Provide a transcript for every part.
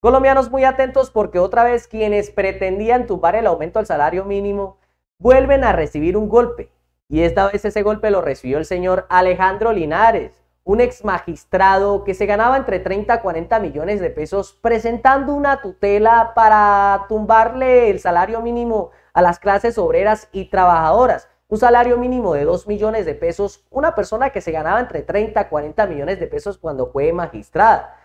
Colombianos muy atentos porque otra vez quienes pretendían tumbar el aumento al salario mínimo vuelven a recibir un golpe. Y esta vez ese golpe lo recibió el señor Alejandro Linares, un ex magistrado que se ganaba entre 30 a 40 millones de pesos presentando una tutela para tumbarle el salario mínimo a las clases obreras y trabajadoras. Un salario mínimo de 2 millones de pesos, una persona que se ganaba entre 30 a 40 millones de pesos cuando fue magistrada.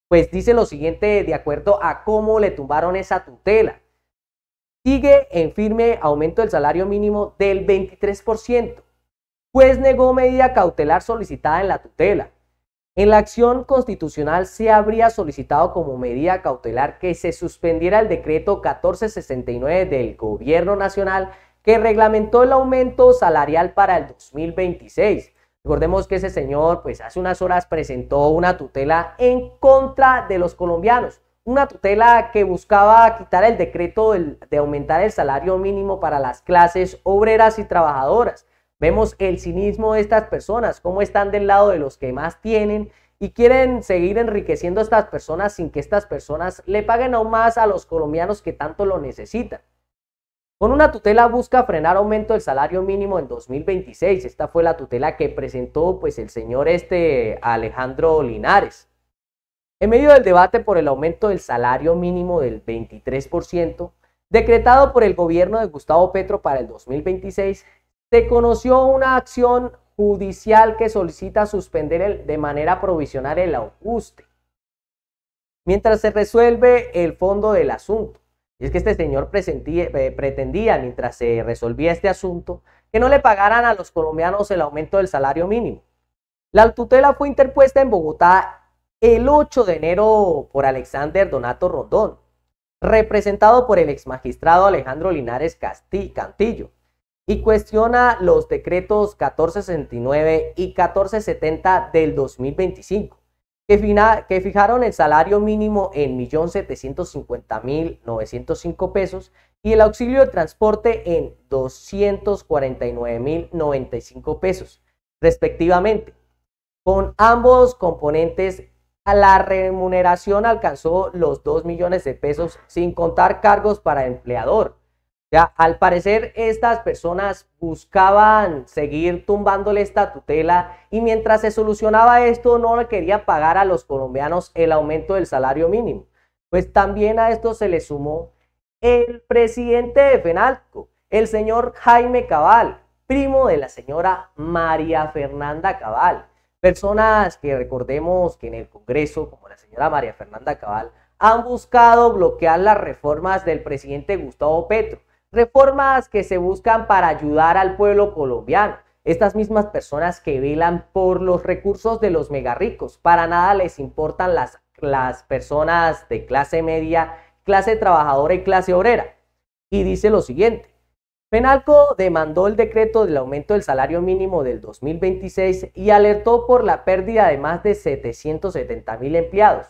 Pues dice lo siguiente de acuerdo a cómo le tumbaron esa tutela. Sigue en firme aumento del salario mínimo del 23%. Juez negó medida cautelar solicitada en la tutela. En la acción constitucional se habría solicitado como medida cautelar que se suspendiera el decreto 1469 del Gobierno Nacional que reglamentó el aumento salarial para el 2026. Recordemos que ese señor, pues hace unas horas presentó una tutela en contra de los colombianos, una tutela que buscaba quitar el decreto de aumentar el salario mínimo para las clases obreras y trabajadoras. Vemos el cinismo de estas personas, cómo están del lado de los que más tienen y quieren seguir enriqueciendo a estas personas sin que estas personas le paguen aún más a los colombianos que tanto lo necesitan. Con una tutela busca frenar aumento del salario mínimo en 2026. Esta fue la tutela que presentó pues el señor Alejandro Linares. En medio del debate por el aumento del salario mínimo del 23%, decretado por el gobierno de Gustavo Petro para el 2026, se conoció una acción judicial que solicita suspender de manera provisional el ajuste, mientras se resuelve el fondo del asunto. Y es que este señor pretendía, mientras se resolvía este asunto, que no le pagaran a los colombianos el aumento del salario mínimo. La tutela fue interpuesta en Bogotá el 8 de enero por Alexander Donato Rondón, representado por el exmagistrado Alejandro Linares Cantillo, y cuestiona los decretos 1469 y 1470 del 2025. Que fijaron el salario mínimo en 1.750.905 pesos y el auxilio de transporte en 249.095 pesos, respectivamente. Con ambos componentes, la remuneración alcanzó los 2 millones de pesos sin contar cargos para el empleador. Ya, al parecer estas personas buscaban seguir tumbándole esta tutela y mientras se solucionaba esto no le querían pagar a los colombianos el aumento del salario mínimo. Pues también a esto se le sumó el presidente de FENALCO, el señor Jaime Cabal, primo de la señora María Fernanda Cabal. Personas que recordemos que en el Congreso, como la señora María Fernanda Cabal, han buscado bloquear las reformas del presidente Gustavo Petro. Reformas que se buscan para ayudar al pueblo colombiano. Estas mismas personas que velan por los recursos de los megarricos. Para nada les importan las personas de clase media, clase trabajadora y clase obrera. Y dice lo siguiente. FENALCO demandó el decreto del aumento del salario mínimo del 2026 y alertó por la pérdida de más de 770.000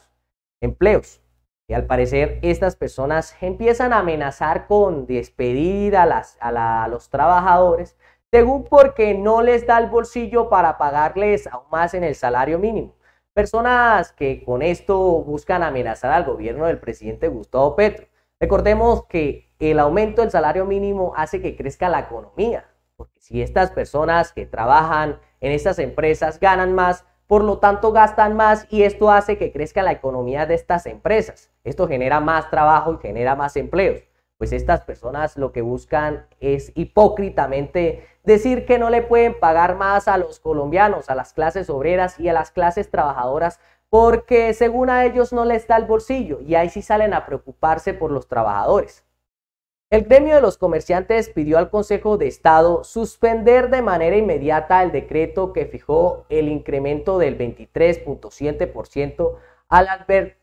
empleos. Y al parecer estas personas empiezan a amenazar con despedir a los trabajadores, según porque no les da el bolsillo para pagarles aún más en el salario mínimo. Personas que con esto buscan amenazar al gobierno del presidente Gustavo Petro. Recordemos que el aumento del salario mínimo hace que crezca la economía, porque si estas personas que trabajan en estas empresas ganan más, por lo tanto gastan más y esto hace que crezca la economía de estas empresas. Esto genera más trabajo y genera más empleos. Pues estas personas lo que buscan es hipócritamente decir que no le pueden pagar más a los colombianos, a las clases obreras y a las clases trabajadoras, porque según a ellos no les da el bolsillo y ahí sí salen a preocuparse por los trabajadores. El gremio de los comerciantes pidió al Consejo de Estado suspender de manera inmediata el decreto que fijó el incremento del 23.7% al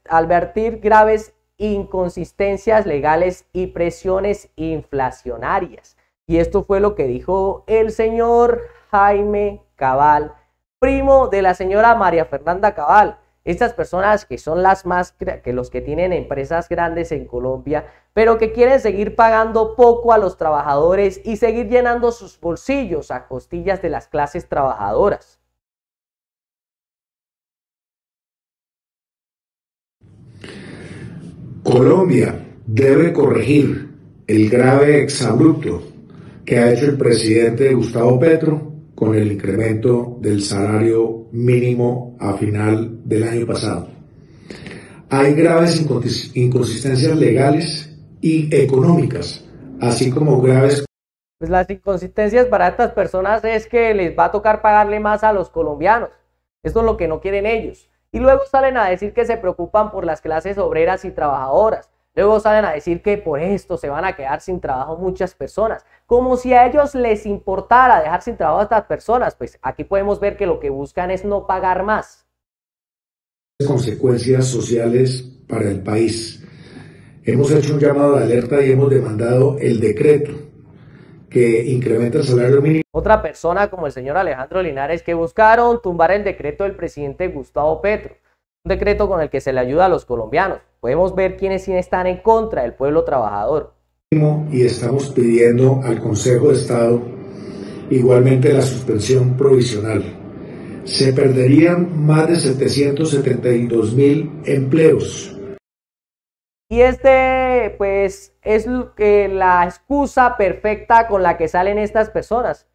advertir graves inconsistencias legales y presiones inflacionarias. Y esto fue lo que dijo el señor Jaime Cabal, primo de la señora María Fernanda Cabal. Estas personas que son los que tienen empresas grandes en Colombia, pero que quieren seguir pagando poco a los trabajadores y seguir llenando sus bolsillos a costillas de las clases trabajadoras. Colombia debe corregir el grave exabrupto que ha hecho el presidente Gustavo Petro con el incremento del salario mínimo a final del año pasado. Hay graves inconsistencias legales y económicas, así como graves... Pues las inconsistencias para estas personas es que les va a tocar pagarle más a los colombianos. Esto es lo que no quieren ellos. Y luego salen a decir que se preocupan por las clases obreras y trabajadoras. Luego salen a decir que por esto se van a quedar sin trabajo muchas personas. Como si a ellos les importara dejar sin trabajo a estas personas. Pues aquí podemos ver que lo que buscan es no pagar más. Consecuencias sociales para el país. Hemos hecho un llamado de alerta y hemos demandado el decreto que incrementa el salario mínimo. Otra persona como el señor Alejandro Linares que buscaron tumbar el decreto del presidente Gustavo Petro, un decreto con el que se le ayuda a los colombianos. Podemos ver quiénes sí están en contra del pueblo trabajador. Y estamos pidiendo al Consejo de Estado igualmente la suspensión provisional. Se perderían más de 772.000 empleos. Y pues, es la excusa perfecta con la que salen estas personas.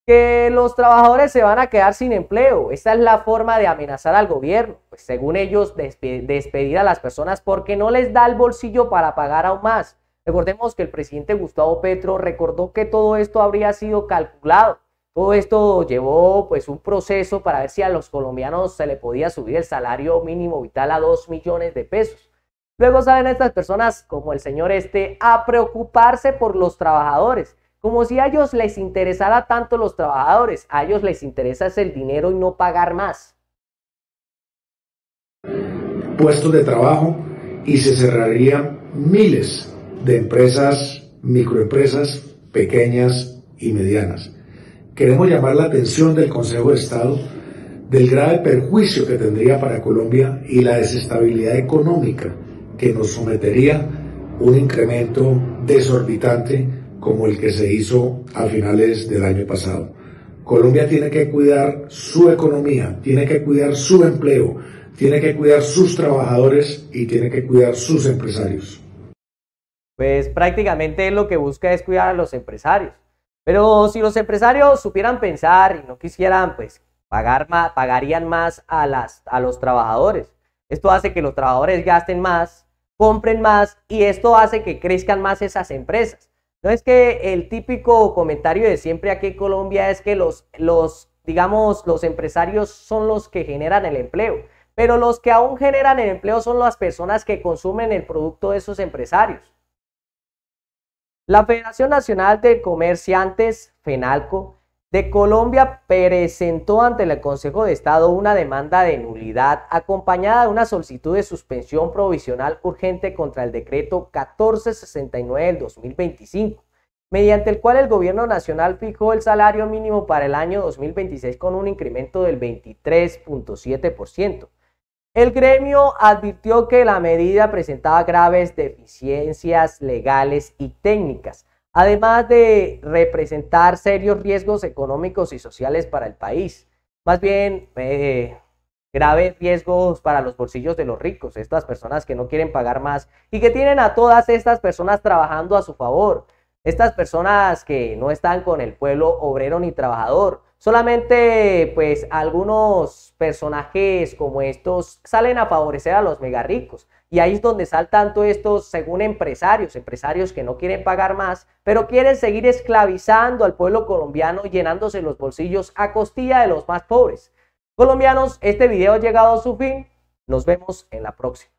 Que los trabajadores se van a quedar sin empleo. Esta es la forma de amenazar al gobierno. Pues según ellos, despedir a las personas porque no les da el bolsillo para pagar aún más. Recordemos que el presidente Gustavo Petro recordó que todo esto habría sido calculado. Todo esto llevó pues un proceso para ver si a los colombianos se le podía subir el salario mínimo vital a 2 millones de pesos. Luego salen estas personas como el señor a preocuparse por los trabajadores, como si a ellos les interesara tanto los trabajadores, a ellos les interesa es el dinero y no pagar más. Puestos de trabajo y se cerrarían miles de empresas, microempresas, pequeñas y medianas. Queremos llamar la atención del Consejo de Estado del grave perjuicio que tendría para Colombia y la desestabilidad económica que nos sometería un incremento desorbitante como el que se hizo a finales del año pasado. Colombia tiene que cuidar su economía, tiene que cuidar su empleo, tiene que cuidar sus trabajadores y tiene que cuidar sus empresarios. Pues prácticamente lo que busca es cuidar a los empresarios. Pero si los empresarios supieran pensar y no quisieran pues pagar más, pagarían más a los trabajadores. Esto hace que los trabajadores gasten más, compren más y esto hace que crezcan más esas empresas. No es que el típico comentario de siempre aquí en Colombia es que los empresarios son los que generan el empleo, pero los que aún generan el empleo son las personas que consumen el producto de esos empresarios. La Federación Nacional de Comerciantes, FENALCO, de Colombia presentó ante el Consejo de Estado una demanda de nulidad acompañada de una solicitud de suspensión provisional urgente contra el decreto 1469 del 2025, mediante el cual el gobierno nacional fijó el salario mínimo para el año 2026 con un incremento del 23.7%. El gremio advirtió que la medida presentaba graves deficiencias legales y técnicas, además de representar serios riesgos económicos y sociales para el país. Más bien, graves riesgos para los bolsillos de los ricos, estas personas que no quieren pagar más y que tienen a todas estas personas trabajando a su favor. Estas personas que no están con el pueblo obrero ni trabajador. Solamente pues algunos personajes como estos salen a favorecer a los mega ricos. Y ahí es donde saltan todos estos, según empresarios que no quieren pagar más, pero quieren seguir esclavizando al pueblo colombiano, llenándose los bolsillos a costilla de los más pobres. Colombianos, este video ha llegado a su fin. Nos vemos en la próxima.